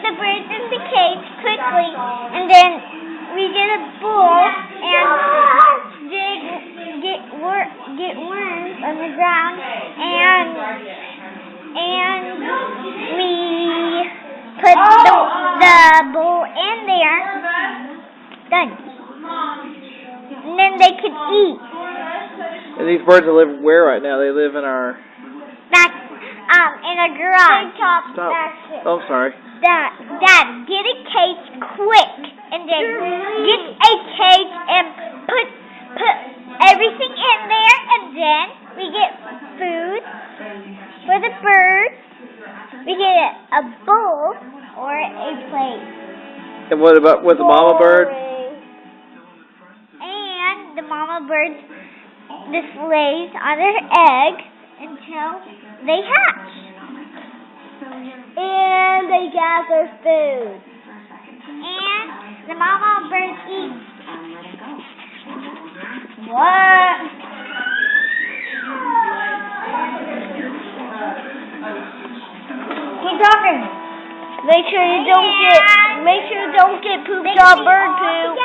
the birds in the cage quickly, and then we get a bowl and get worms on the ground, and we put the bowl in there. Done. And then they could eat. And these birds live where right now? They live in our... Back, in a garage. Stop. Oh, I'm sorry. Dad, get a cage quick, and then get a cage and put everything in there, and then we get food for the birds. We get a bowl or a plate. And what about with the mama bird? And the mama bird just lays on her egg until they hatch. And they gather food. And the mama bird eats. What? Keep talking. Make sure you don't get pooped on bird poo.